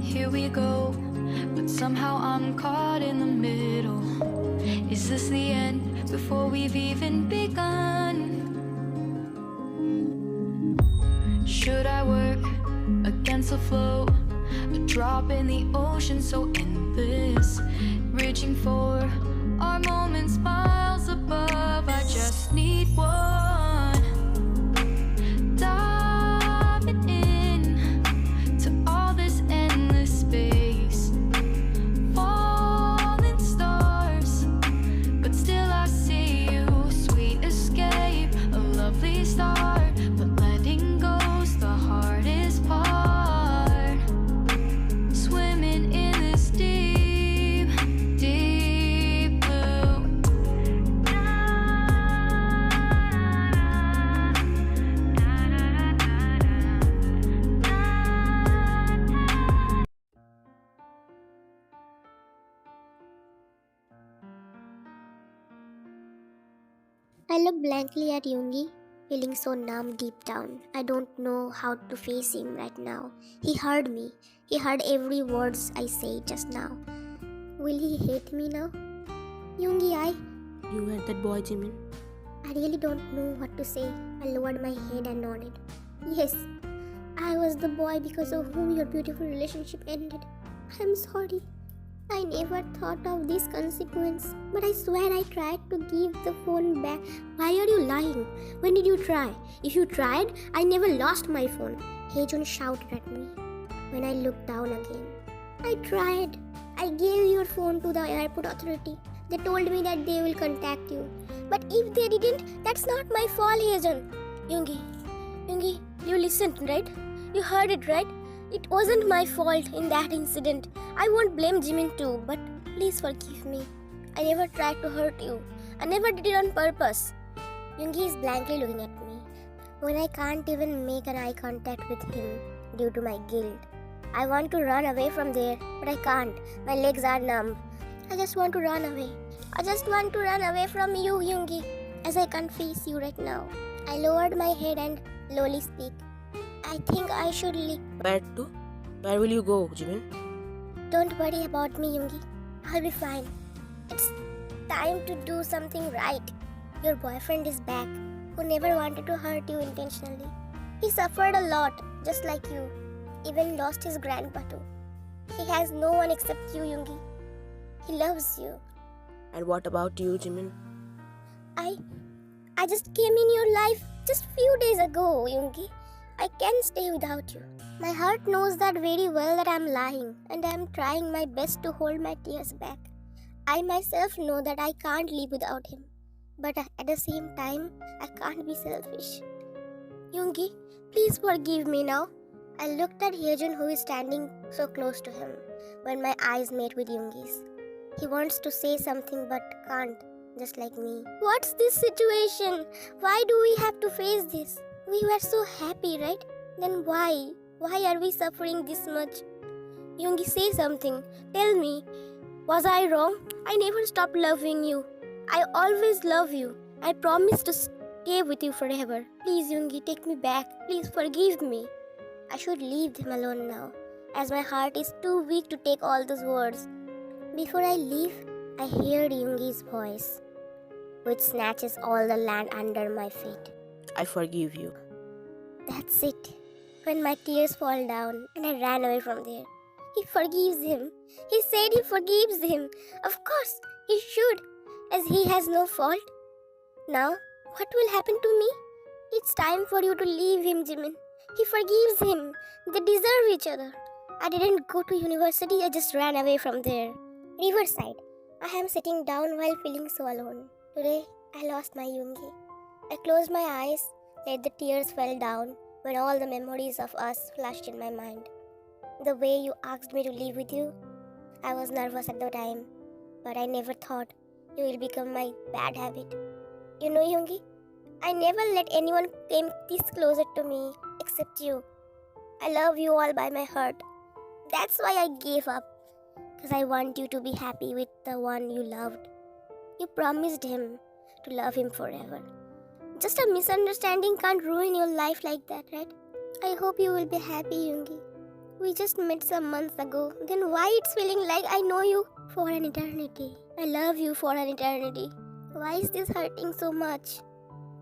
here we go, but somehow I'm caught in the middle. Is this the end before we've even begun? Should I work against the flow? A drop in the ocean so endless, reaching for our moments miles above. I just need one, diving in to all this endless space, falling stars, but still I see you. Sweet escape, a lovely start, but letting go's the hardest part. Swimming in this deep, deep blue. I look blankly at Yoongi, feeling so numb deep down. I don't know how to face him right now. He heard me. He heard every words I say just now. Will he hate me now? Yoongi, You had that boy, Jimin. I really don't know what to say. I lowered my head and nodded. Yes, I was the boy because of whom your beautiful relationship ended. I'm sorry. I never thought of this consequence, but I swear I tried to give the phone back. Why are you lying? When did you try? If you tried, I never lost my phone. Hejun shouted at me. When I looked down again, I tried. I gave your phone to the airport authority. They told me that they will contact you. But if they didn't, that's not my fault, Hejun. Yoongi, you listened, right? You heard it, right? It wasn't my fault in that incident. I won't blame Jimin too, but please forgive me. I never tried to hurt you. I never did it on purpose. Yoongi is blankly looking at me. When I can't even make an eye contact with him due to my guilt. I want to run away from there, but I can't. My legs are numb. I just want to run away. I just want to run away from you, Yoongi, as I can't face you right now. I lowered my head and slowly speak. I think I should leave. Where to? Where will you go, Jimin? Don't worry about me, Yoongi. I'll be fine. It's time to do something right. Your boyfriend is back, who never wanted to hurt you intentionally. He suffered a lot, just like you. Even lost his grandpa too. He has no one except you, Yoongi. He loves you. And what about you, Jimin? I just came in your life just few days ago, Yoongi. I can't stay without you. My heart knows that very well that I'm lying, and I'm trying my best to hold my tears back. I myself know that I can't live without him. But at the same time, I can't be selfish. Yoongi, please forgive me now. I looked at Hyejun, who is standing so close to him, when my eyes met with Yoongi's. He wants to say something but can't, just like me. What's this situation? Why do we have to face this? We were so happy, right? Then why? Why are we suffering this much? Yoongi, say something. Tell me. Was I wrong? I never stopped loving you. I always love you. I promise to stay with you forever. Please, Yoongi, take me back. Please forgive me. I should leave them alone now, as my heart is too weak to take all those words. Before I leave, I heard Yoongi's voice, which snatches all the land under my feet. I forgive you. That's it. When my tears fall down and I ran away from there. He forgives him. He said he forgives him. Of course, he should, as he has no fault. Now, what will happen to me? It's time for you to leave him, Jimin. He forgives him. They deserve each other. I didn't go to university, I just ran away from there. Riverside. I am sitting down while feeling so alone. Today, I lost my Yoongi. I closed my eyes, let the tears fall down when all the memories of us flashed in my mind. The way you asked me to live with you, I was nervous at the time, but I never thought you will become my bad habit. You know, Yoongi, I never let anyone come this closer to me except you. I love you all by my heart. That's why I gave up, because I want you to be happy with the one you loved. You promised him to love him forever. Just a misunderstanding can't ruin your life like that, right? I hope you will be happy, Yoongi. We just met some months ago. Then why it's feeling like I know you for an eternity? I love you for an eternity. Why is this hurting so much?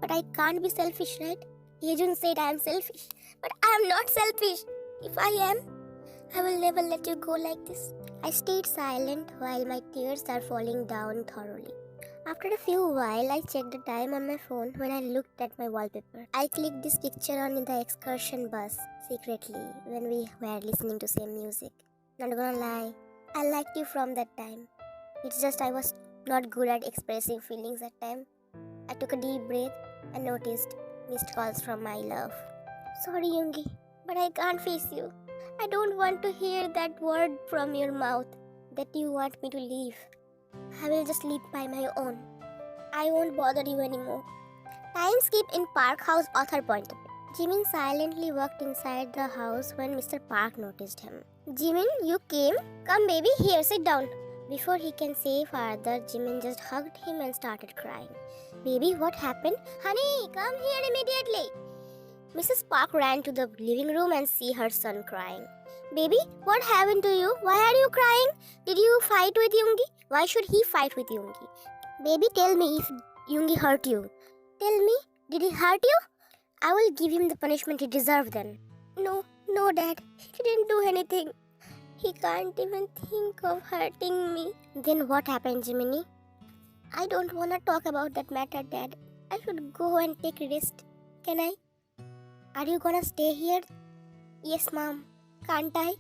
But I can't be selfish, right? Yejun said I am selfish. But I am not selfish. If I am, I will never let you go like this. I stayed silent while my tears are falling down thoroughly. After a few while, I checked the time on my phone when I looked at my wallpaper. I clicked this picture on in the excursion bus secretly when we were listening to same music. Not gonna lie, I liked you from that time. It's just I was not good at expressing feelings that time. I took a deep breath and noticed missed calls from my love. Sorry, Yoongi, but I can't face you. I don't want to hear that word from your mouth that you want me to leave. I will just leave by my own. I won't bother you anymore. Time skip in Park House, author point of view. Jimin silently walked inside the house when Mr. Park noticed him. Jimin, you came? Come baby, here, sit down. Before he can say further, Jimin just hugged him and started crying. Baby, what happened? Honey, come here immediately. Mrs. Park ran to the living room and see her son crying. Baby, what happened to you? Why are you crying? Did you fight with Yoongi? Why should he fight with Yoongi? Baby, tell me if Yoongi hurt you. Tell me, did he hurt you? I will give him the punishment he deserved then. No, Dad. He didn't do anything. He can't even think of hurting me. Then what happened, Jiminy? I don't want to talk about that matter, Dad. I should go and take rest. Can I? Are you gonna stay here? Yes, Mom. Can't I?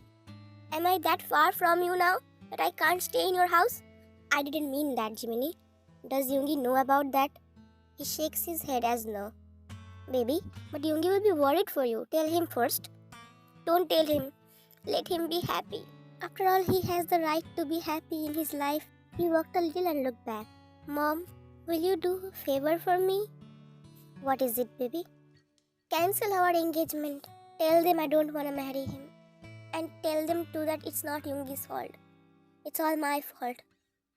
Am I that far from you now that I can't stay in your house? I didn't mean that, Jiminy. Does Yoongi know about that? He shakes his head as no. Baby, but Yoongi will be worried for you. Tell him first. Don't tell him. Let him be happy. After all, he has the right to be happy in his life. He walked a little and looked back. Mom, will you do a favor for me? What is it, baby? Cancel our engagement. Tell them I don't want to marry him. And tell them too that it's not Yoongi's fault. It's all my fault.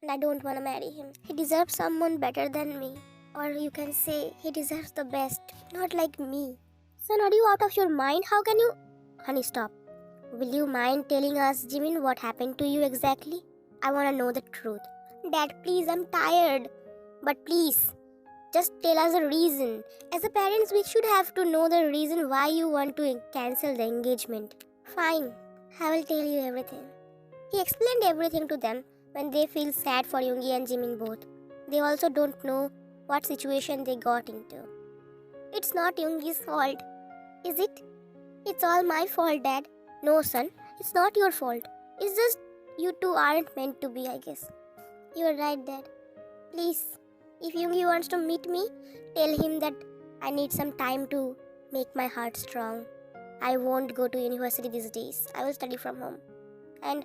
And I don't want to marry him. He deserves someone better than me. Or you can say he deserves the best, not like me. Son, are you out of your mind? How can you... Honey, stop. Will you mind telling us, Jimin, what happened to you exactly? I want to know the truth. Dad, please, I'm tired. But please, just tell us a reason. As a parents, we should have to know the reason why you want to cancel the engagement. Fine, I will tell you everything. He explained everything to them when they feel sad for Yoongi and Jimin both. They also don't know what situation they got into. It's not Yoongi's fault, is it? It's all my fault, Dad. No, son, it's not your fault. It's just you two aren't meant to be, I guess. You're right, Dad. Please, if Yoongi wants to meet me, tell him that I need some time to make my heart strong. I won't go to university these days. I will study from home. And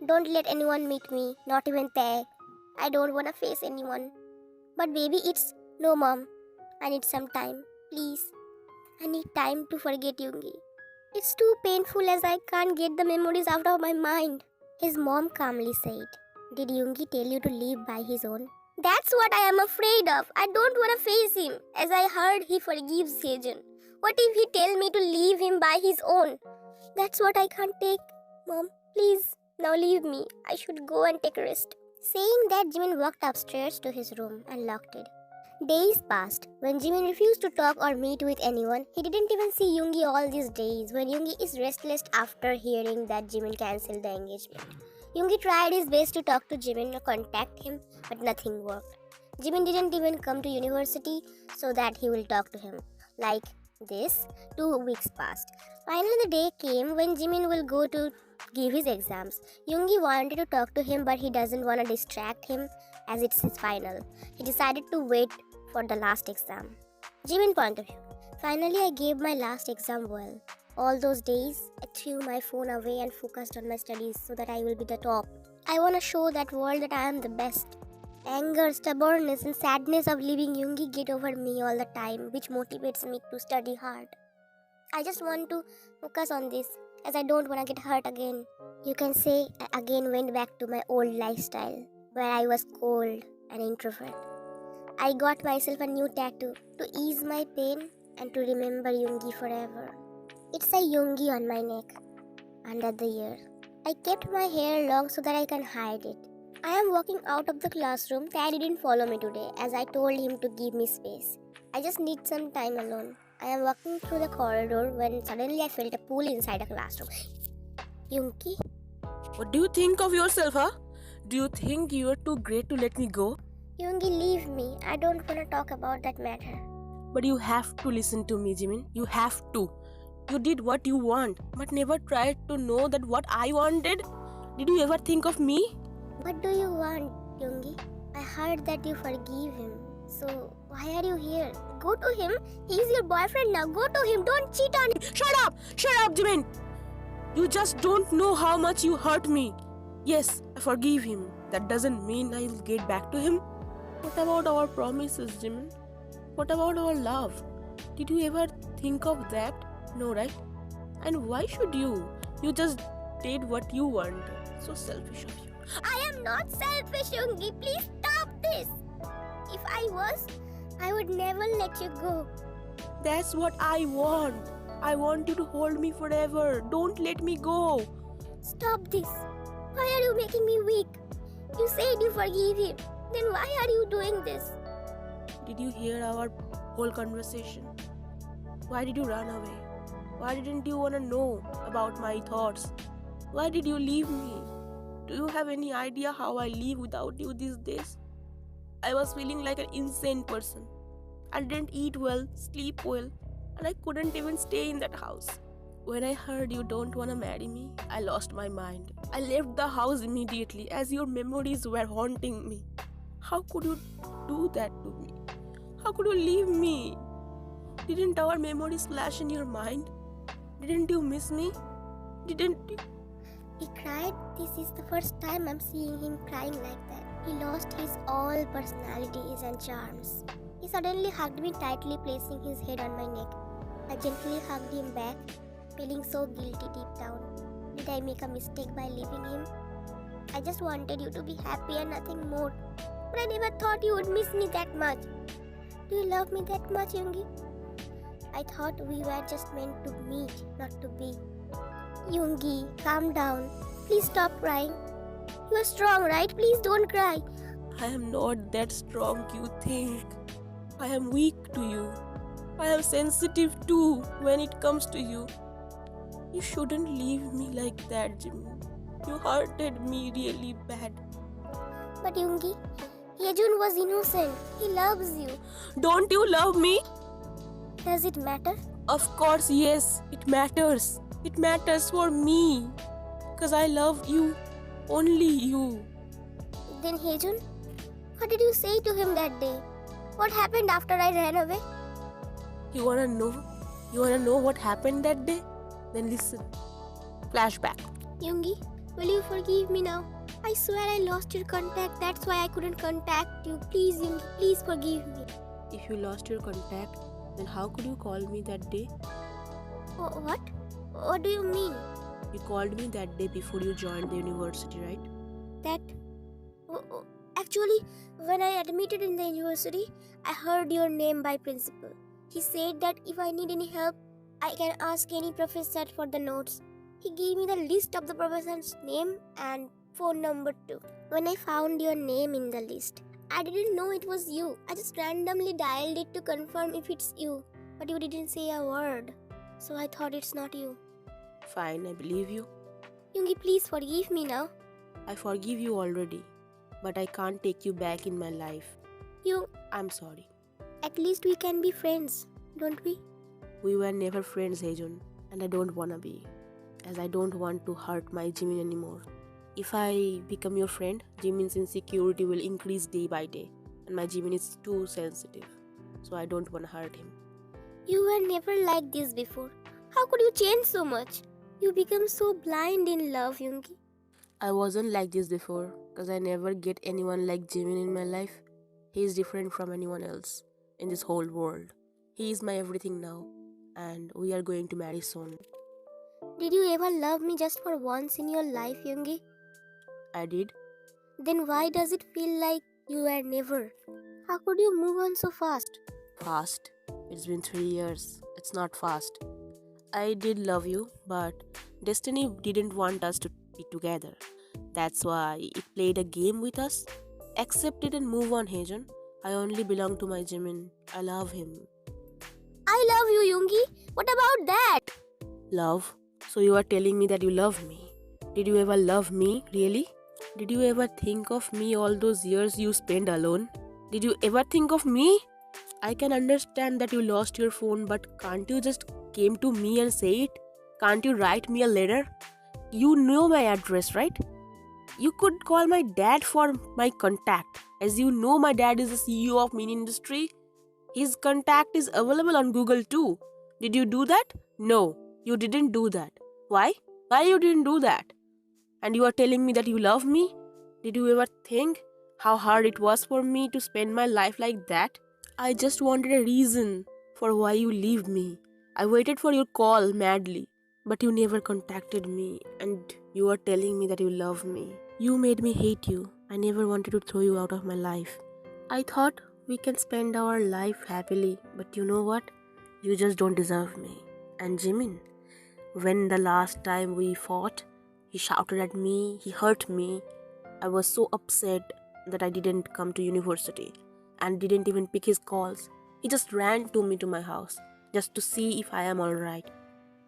don't let anyone meet me, not even Tae. I don't want to face anyone. But baby, it's no, Mom. I need some time. Please. I need time to forget Yoongi. It's too painful as I can't get the memories out of my mind. His mom calmly said, Did Yoongi tell you to leave by his own? That's what I am afraid of. I don't want to face him. As I heard, he forgives Sejun. What if he tell me to leave him by his own? That's what I can't take. Mom, please, now leave me. I should go and take rest. Saying that, Jimin walked upstairs to his room and locked it. Days passed. When Jimin refused to talk or meet with anyone, he didn't even see Yoongi all these days. When Yoongi is restless after hearing that Jimin cancelled the engagement. Yoongi tried his best to talk to Jimin or contact him, but nothing worked. Jimin didn't even come to university so that he will talk to him. Like this, 2 weeks passed. Finally, the day came when Jimin will go to give his exams. Yoongi wanted to talk to him, but he doesn't want to distract him as it's his final. He decided to wait for the last exam. Jimin point of view. Finally, I gave my last exam well. All those days, I threw my phone away and focused on my studies so that I will be the top. I want to show that world that I am the best. Anger, stubbornness and sadness of leaving Yoongi get over me all the time, which motivates me to study hard. I just want to focus on this as I don't want to get hurt again. You can say I again went back to my old lifestyle where I was cold and introvert. I got myself a new tattoo to ease my pain and to remember Yoongi forever. It's a Yoongi on my neck. under the ear. I kept my hair long so that I can hide it. I am walking out of the classroom. Daddy didn't follow me today as I told him to give me space. I just need some time alone. I am walking through the corridor when suddenly I felt a pull inside the classroom. Yoonki? What do you think of yourself, huh? Do you think you are too great to let me go? Yoongi, leave me. I don't want to talk about that matter. But you have to listen to me, Jimin. You have to. You did what you want, but never tried to know that what I wanted. Did you ever think of me? What do you want, Yoongi? I heard that you forgive him. So, why are you here? Go to him. He's your boyfriend now. Go to him. Don't cheat on him. Shut up! Shut up, Jimin! You just don't know how much you hurt me. Yes, I forgive him. That doesn't mean I'll get back to him. What about our promises, Jimin? What about our love? Did you ever think of that? No, right? And why should you? You just did what you wanted. So selfish of you. I am not selfish, Yoongi. Please stop this. If I was, I would never let you go. That's what I want. I want you to hold me forever. Don't let me go. Stop this. Why are you making me weak? You said you forgive him. Then why are you doing this? Did you hear our whole conversation? Why did you run away? Why didn't you want to know about my thoughts? Why did you leave me? Do you have any idea how I live without you these days? I was feeling like an insane person. I didn't eat well, sleep well, and I couldn't even stay in that house. When I heard you don't want to marry me, I lost my mind. I left the house immediately as your memories were haunting me. How could you do that to me? How could you leave me? Didn't our memories flash in your mind? Didn't you miss me? Didn't you? He cried. This is the first time I'm seeing him crying like that. He lost his all personalities and charms. He suddenly hugged me tightly, placing his head on my neck. I gently hugged him back, feeling so guilty deep down. Did I make a mistake by leaving him? I just wanted you to be happy and nothing more. But I never thought you would miss me that much. Do you love me that much, Yoongi? I thought we were just meant to meet, not to be. Yoongi, calm down. Please stop crying. You are strong, right? Please don't cry. I am not that strong you think. I am weak to you. I am sensitive too when it comes to you. You shouldn't leave me like that, Jimmy. You hurted me really bad. But Yoongi, Yejun was innocent. He loves you. Don't you love me? Does it matter? Of course, yes. It matters. It matters for me. Because I love you. Only you. Then Hejun, what did you say to him that day? What happened after I ran away? You wanna know? You wanna know what happened that day? Then listen. Flashback. Yoongi, will you forgive me now? I swear I lost your contact. That's why I couldn't contact you. Please, Yoongi, please forgive me. If you lost your contact, then how could you call me that day? What? What do you mean? You called me that day before you joined the university, right? That... Actually, when I admitted in the university, I heard your name by principal. He said that if I need any help, I can ask any professor for the notes. He gave me the list of the professor's name and phone number too. When I found your name in the list, I didn't know it was you. I just randomly dialed it to confirm if it's you. But you didn't say a word. So I thought it's not you. Fine, I believe you. Yoongi, please forgive me now. I forgive you already. But I can't take you back in my life. I'm sorry. At least we can be friends, don't we? We were never friends, Hejun. And I don't wanna be. As I don't want to hurt my Jimin anymore. If I become your friend, Jimin's insecurity will increase day by day. And my Jimin is too sensitive. So I don't wanna hurt him. You were never like this before. How could you change so much? You become so blind in love, Yoongi. I wasn't like this before. Because I never get anyone like Jimin in my life. He is different from anyone else in this whole world. He is my everything now. And we are going to marry soon. Did you ever love me just for once in your life, Yoongi? I did. Then why does it feel like you were never? How could you move on so fast? Fast? It's been 3 years. It's not fast. I did love you, but destiny didn't want us to be together. That's why it played a game with us. Accept it and move on, Hejan. I only belong to my Jimin. I love him. I love you, Yoongi. What about that? Love? So you are telling me that you love me? Did you ever love me, really? Did you ever think of me all those years you spent alone? Did you ever think of me? I can understand that you lost your phone, but can't you just came to me and say it? Can't you write me a letter? You know my address, right? You could call my dad for my contact. As you know, my dad is the CEO of Mini Industry. His contact is available on Google too. Did you do that? No, you didn't do that. Why? Why you didn't do that? And you are telling me that you love me? Did you ever think how hard it was for me to spend my life like that? I just wanted a reason for why you leave me. I waited for your call madly, but you never contacted me, and you are telling me that you love me. You made me hate you. I never wanted to throw you out of my life. I thought we can spend our life happily, but you know what? You just don't deserve me. And Jimin, when the last time we fought, he shouted at me, he hurt me. I was so upset that I didn't come to university and didn't even pick his calls. He just ran to me to my house just to see if I am alright.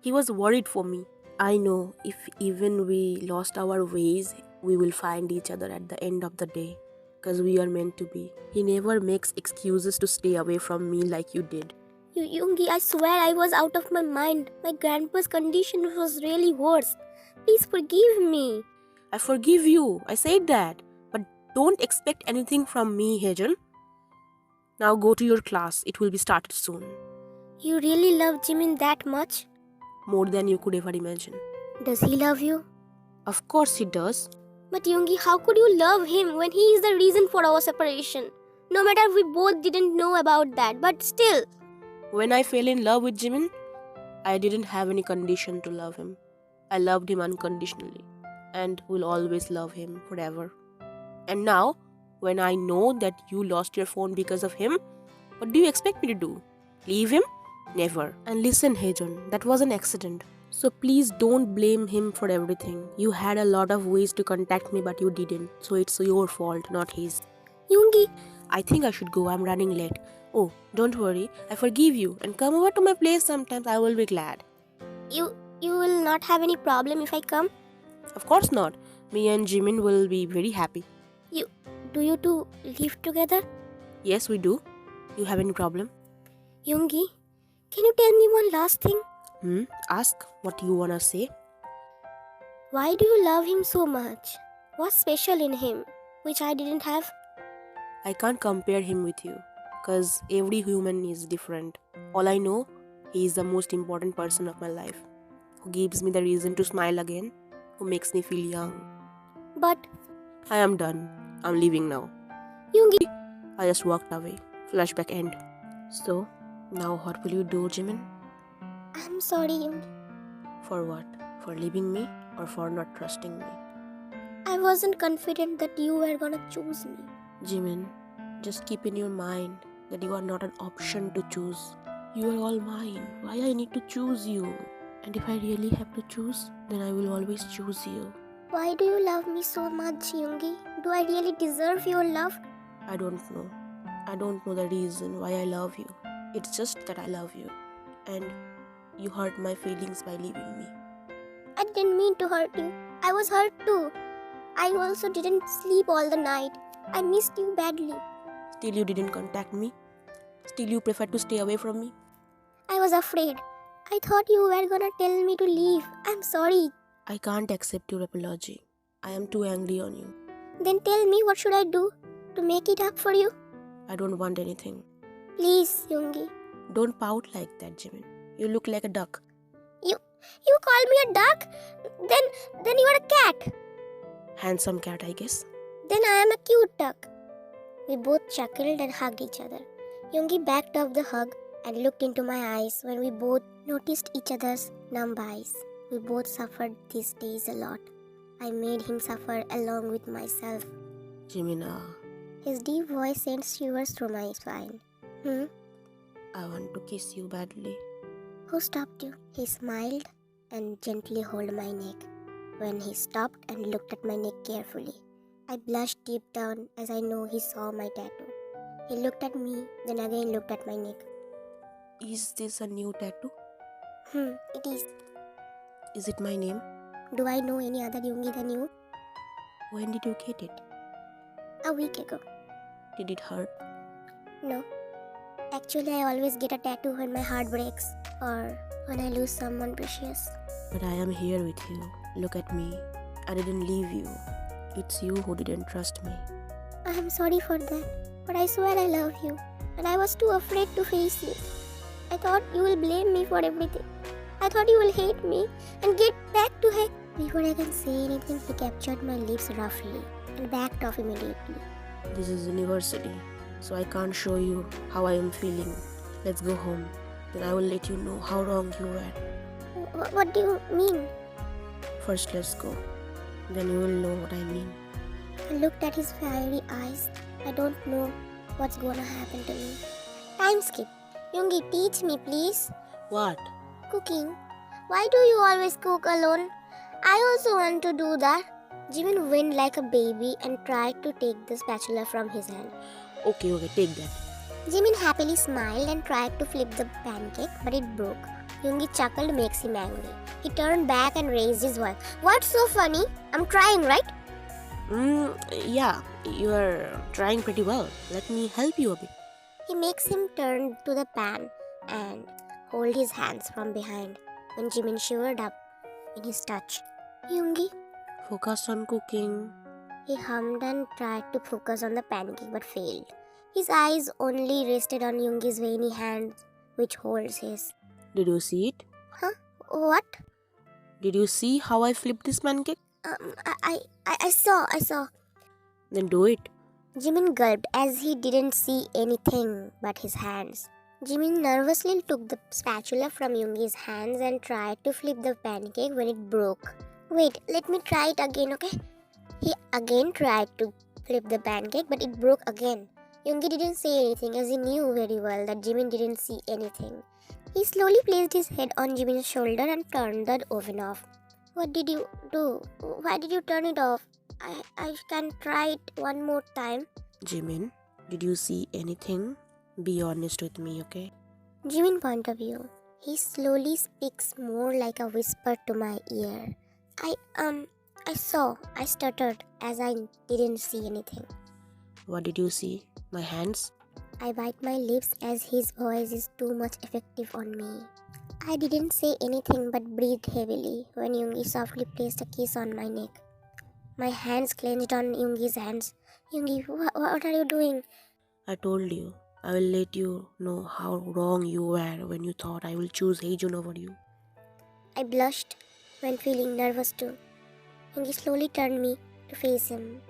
He was worried for me. I know if even we lost our ways, we will find each other at the end of the day because we are meant to be. He never makes excuses to stay away from me like you did. Yoongi, I swear I was out of my mind. My grandpa's condition was really worse. Please forgive me. I forgive you. I said that. But don't expect anything from me, Hejan. Now go to your class. It will be started soon. You really love Jimin that much? More than you could ever imagine. Does he love you? Of course he does. But Yoongi, how could you love him when he is the reason for our separation? No matter we both didn't know about that, but still. When I fell in love with Jimin, I didn't have any condition to love him. I loved him unconditionally and will always love him forever. And now, when I know that you lost your phone because of him, what do you expect me to do? Leave him? Never. And listen, Hejon, that was an accident. So please don't blame him for everything. You had a lot of ways to contact me, but you didn't. So it's your fault, not his. Yoongi, I think I should go. I'm running late. Oh, don't worry. I forgive you. And come over to my place sometimes. I will be glad. you will not have any problem if I come? Of course not. Me and Jimin will be very happy. Do you two live together? Yes, we do. You have any problem? Yoongi, can you tell me one last thing? Ask what you wanna say. Why do you love him so much? What's special in him, which I didn't have? I can't compare him with you, cause every human is different. All I know, he is the most important person of my life, who gives me the reason to smile again, who makes me feel young. But, I am done. I'm leaving now. Yoongi, I just walked away. Flashback end. So, now what will you do, Jimin? I'm sorry, Yoongi. For what? For leaving me or for not trusting me? I wasn't confident that you were gonna choose me. Jimin, just keep in your mind that you are not an option to choose. You are all mine. Why I need to choose you? And if I really have to choose, then I will always choose you. Why do you love me so much, Yoongi? Do I really deserve your love? I don't know. I don't know the reason why I love you. It's just that I love you. And you hurt my feelings by leaving me. I didn't mean to hurt you. I was hurt too. I also didn't sleep all the night. I missed you badly. Still you didn't contact me? Still you preferred to stay away from me? I was afraid. I thought you were gonna tell me to leave. I'm sorry. I can't accept your apology. I am too angry on you. Then tell me, what should I do to make it up for you? I don't want anything. Please, Yoongi. Don't pout like that, Jimin. You look like a duck. You called me a duck? Then you are a cat. Handsome cat, I guess. Then I am a cute duck. We both chuckled and hugged each other. Yoongi backed off the hug and looked into my eyes when we both noticed each other's numb eyes. We both suffered these days a lot. I made him suffer along with myself. Jimina, His deep voice sent shivers through my spine. I want to kiss you badly. Who stopped you? He smiled and gently held my neck. When he stopped and looked at my neck carefully, I blushed deep down as I know he saw my tattoo. He looked at me, then again looked at my neck. Is this a new tattoo? It is. Is it my name? Do I know any other Yoongi than you? When did you get it? A week ago. Did it hurt? No. Actually, I always get a tattoo when my heart breaks or when I lose someone precious. But I am here with you. Look at me. I didn't leave you. It's you who didn't trust me. I am sorry for that, but I swear I love you, and I was too afraid to face you. I thought you will blame me for everything. I thought you will hate me and get back to him. Before I can say anything, he captured my lips roughly and backed off immediately. This is university, so I can't show you how I am feeling. Let's go home. Then I will let you know how wrong you were. What do you mean? First, let's go. Then you will know what I mean. I looked at his fiery eyes. I don't know what's gonna happen to me. Time skip. Yoongi, teach me, please. What? Cooking. Why do you always cook alone? I also want to do that. Jimin whined like a baby and tried to take the spatula from his hand. Okay, take that. Jimin happily smiled and tried to flip the pancake, but it broke. Yoongi chuckled makes him angry. He turned back and raised his voice. What's so funny? I'm trying, right? Yeah, you are trying pretty well. Let me help you a bit. He makes him turn to the pan and hold his hands from behind when Jimin shivered up in his touch. Yoongi, Focus on cooking. he hummed and tried to focus on the pancake but failed. His eyes only rested on Yoongi's veiny hand, which holds his. Did you see it? Huh? What? Did you see how I flipped this pancake? I saw. Then do it. Jimin gulped as he didn't see anything but his hands. Jimin nervously took the spatula from Yoongi's hands and tried to flip the pancake when it broke. Wait, let me try it again, okay? He again tried to flip the pancake, but it broke again. Yoongi didn't say anything as he knew very well that Jimin didn't see anything. He slowly placed his head on Jimin's shoulder and turned the oven off. What did you do? Why did you turn it off? I can try it one more time. Jimin, did you see anything? Be honest with me, okay? Jimin point of view. He slowly speaks more like a whisper to my ear. I stuttered as I didn't see anything. What did you see? My hands? I bite my lips as his voice is too much effective on me. I didn't say anything but breathed heavily when Yoongi softly placed a kiss on my neck. My hands clenched on Yoongi's hands. Yoongi, what are you doing? I told you. I will let you know how wrong you were when you thought I will choose Heijun over you. I blushed when feeling nervous too. Yoongi slowly turned me to face him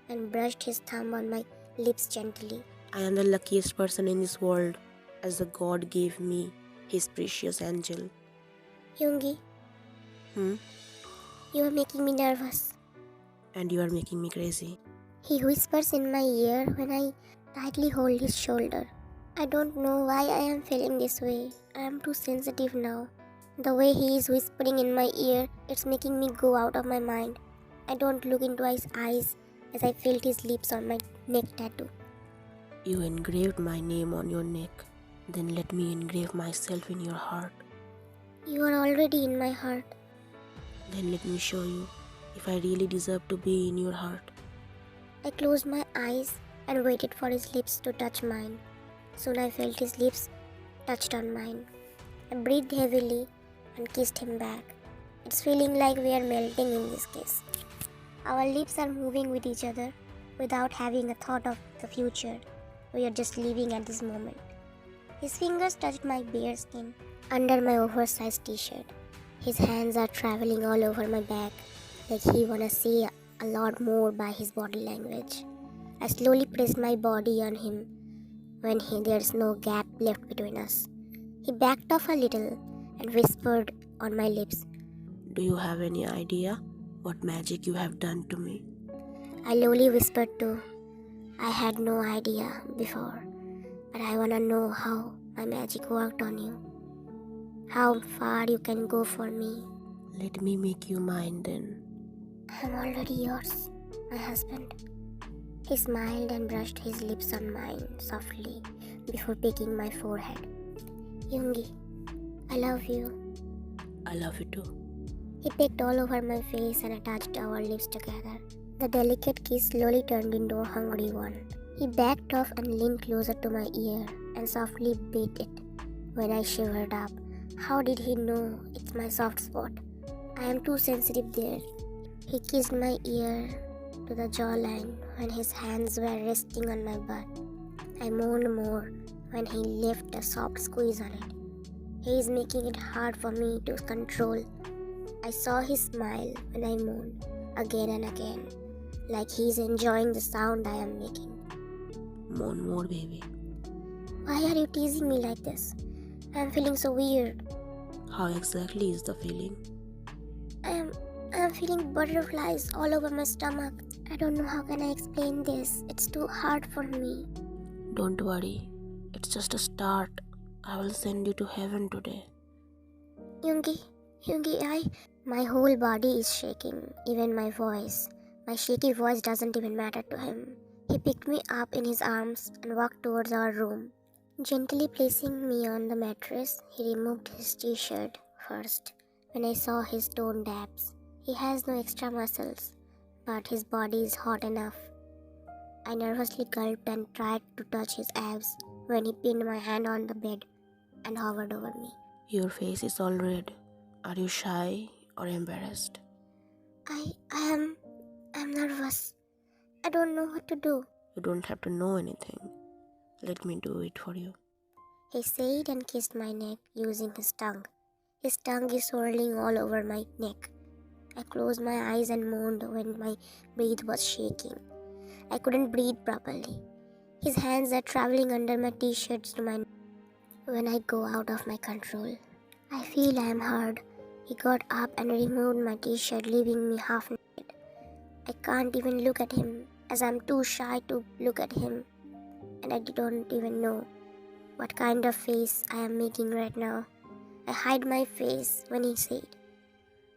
and brushed his thumb on my lips gently. I am the luckiest person in this world, as the God gave me his precious angel. Yoongi, you are making me nervous. And you are making me crazy. He whispers in my ear when I tightly hold his shoulder. I don't know why I am feeling this way. I am too sensitive now. The way he is whispering in my ear, it's making me go out of my mind. I don't look into his eyes as I felt his lips on my neck tattoo. You engraved my name on your neck. Then let me engrave myself in your heart. You are already in my heart. Then let me show you if I really deserve to be in your heart. I closed my eyes and waited for his lips to touch mine. Soon I felt his lips touched on mine. I breathed heavily and kissed him back. It's feeling like we are melting in this kiss. Our lips are moving with each other without having a thought of the future. We are just living at this moment. His fingers touched my bare skin under my oversized t-shirt. His hands are traveling all over my back like he wanna say a lot more by his body language. I slowly pressed my body on him when there's no gap left between us. He backed off a little and whispered on my lips. Do you have any idea what magic you have done to me? I lowly whispered too. I had no idea before, but I wanna know how my magic worked on you. how far you can go for me. Let me make you mine then. I'm already yours, my husband. He smiled and brushed his lips on mine softly before picking my forehead. Yoongi, I love you. I love you too. He pecked all over my face and attached our lips together. The delicate kiss slowly turned into a hungry one. He backed off and leaned closer to my ear and softly bit it. When I shivered up, how did he know it's my soft spot? I am too sensitive there. He kissed my ear to the jawline when his hands were resting on my butt. I moaned more when he left a soft squeeze on it. He is making it hard for me to control. I saw his smile when I moaned again and again, like he's enjoying the sound I am making. Moan more, baby. Why are you teasing me like this? I'm feeling so weird. How exactly is the feeling? I'm feeling butterflies all over my stomach. I don't know how can I explain this. It's too hard for me. Don't worry. It's just a start. I will send you to heaven today. Yoongi, my whole body is shaking, even my voice. My shaky voice doesn't even matter to him. He picked me up in his arms and walked towards our room. Gently placing me on the mattress, he removed his t-shirt first. When I saw his toned abs, he has no extra muscles, but his body is hot enough. I nervously gulped and tried to touch his abs when he pinned my hand on the bed and hovered over me. Your face is all red. Are you shy or embarrassed? I'm nervous. I don't know what to do. You don't have to know anything. Let me do it for you. He said and kissed my neck using his tongue. His tongue is swirling all over my neck. I closed my eyes and moaned when my breath was shaking. I couldn't breathe properly. His hands are traveling under my t-shirts to my neck. When I go out of my control, I feel I am hard. He got up and removed my t-shirt, leaving me half naked. I can't even look at him as I'm too shy to look at him. And I don't even know what kind of face I am making right now. I hide my face when he said,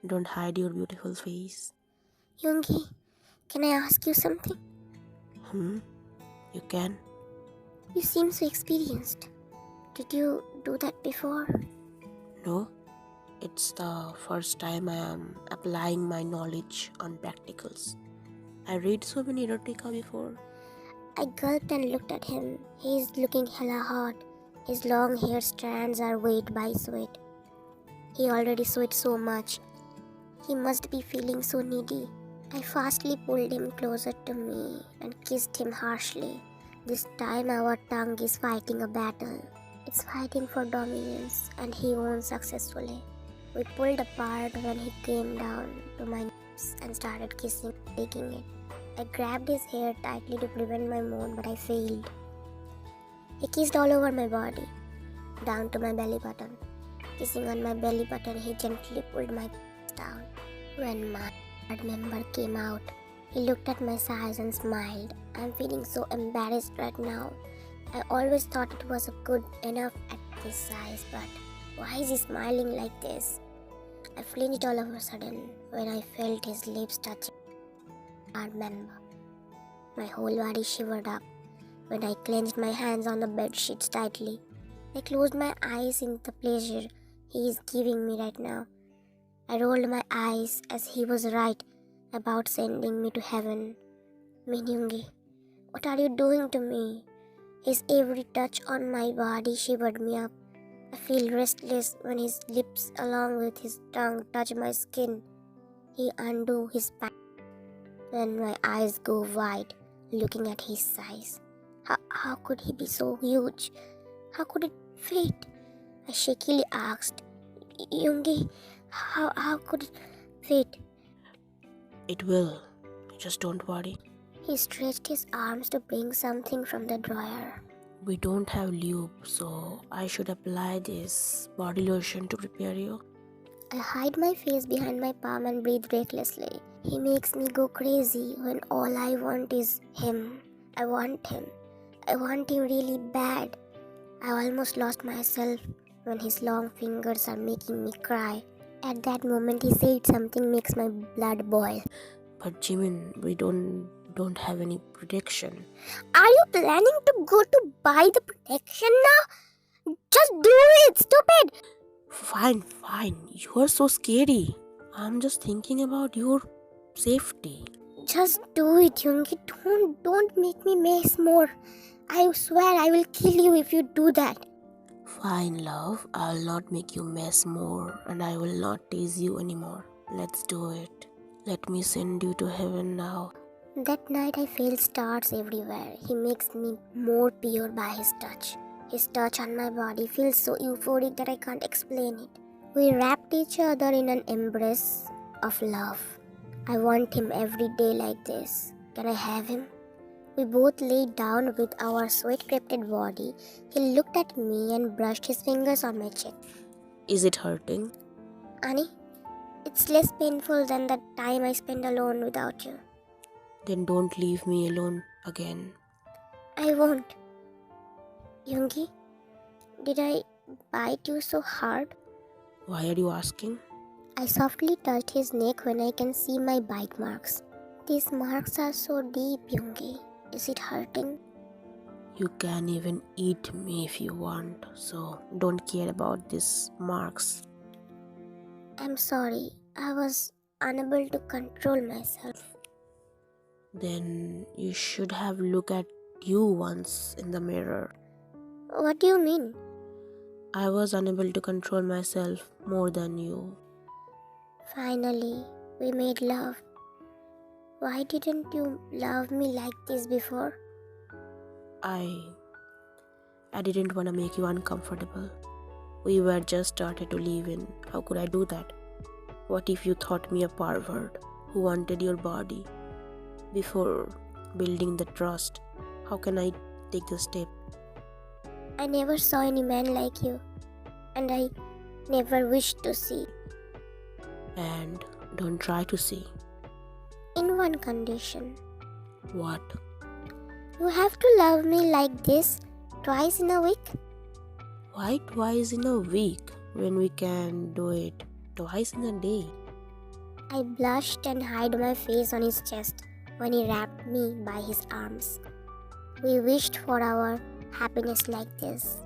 Don't hide your beautiful face. Yoongi, can I ask you something? You can. You seem so experienced. Did you do that before? No, it's the first time I am applying my knowledge on practicals. I read so many erotica before. I gulped and looked at him. He is looking hella hot. His long hair strands are wet by sweat. He already sweat so much. He must be feeling so needy. I fastly pulled him closer to me and kissed him harshly. This time our tongue is fighting a battle. It's fighting for dominance and he won successfully. We pulled apart when he came down to my lips and started kissing, taking it. I grabbed his hair tightly to prevent my moan, but I failed. He kissed all over my body, down to my belly button. Kissing on my belly button, he gently pulled my down. When my third member came out, he looked at my size and smiled. I'm feeling so embarrassed right now. I always thought it was good enough at this size, but why is he smiling like this? I flinched all of a sudden when I felt his lips touching our member. My whole body shivered up when I clenched my hands on the bed sheets tightly. I closed my eyes in the pleasure he is giving me right now. I rolled my eyes as he was right about sending me to heaven. Yoongi, what are you doing to me? His every touch on my body shivered me up. I feel restless when his lips along with his tongue touch my skin. He undid his pants. Then my eyes go wide, looking at his size. How could he be so huge? How could it fit? I shakily asked, Yoongi, how could it fit? It will. Just don't worry. He stretched his arms to bring something from the drawer. We don't have lube, so I should apply this body lotion to prepare you. I hide my face behind my palm and breathe recklessly. He makes me go crazy when all I want is him. I want him. I want him really bad. I almost lost myself when his long fingers are making me cry. At that moment he said something makes my blood boil. But Jimin, we don't have any protection. Are you planning to go to buy the protection now? Just do it, stupid! Fine. You are so scary. I'm just thinking about your safety. Just do it, Yoongi. Don't make me mess more. I swear I will kill you if you do that. Fine, love. I'll not make you mess more, and I will not tease you anymore. Let's do it. Let me send you to heaven now. That night I felt stars everywhere. He makes me more pure by his touch. His touch on my body feels so euphoric that I can't explain it. We wrapped each other in an embrace of love. I want him every day like this. Can I have him? We both lay down with our sweat-crepted body. He looked at me and brushed his fingers on my cheek. Is it hurting? Annie, it's less painful than the time I spent alone without you. Then don't leave me alone again. I won't. Yoongi, did I bite you so hard? Why are you asking? I softly touched his neck when I can see my bite marks. These marks are so deep, Yoongi. Is it hurting? You can even eat me if you want, so don't care about these marks. I'm sorry. I was unable to control myself. Then you should have looked at you once in the mirror. What do you mean? I was unable to control myself more than you. Finally, we made love. Why didn't you love me like this before? I didn't want to make you uncomfortable. We were just started to live in. How could I do that? What if you thought me a pervert who wanted your body? Before building the trust, how can I take the step? I never saw any man like you, and I never wished to see. And don't try to see. In one condition. What? You have to love me like this twice in a week? Why twice in a week when we can do it twice in a day? I blushed and hid my face on his chest when he wrapped me by his arms. We wished for our happiness like this.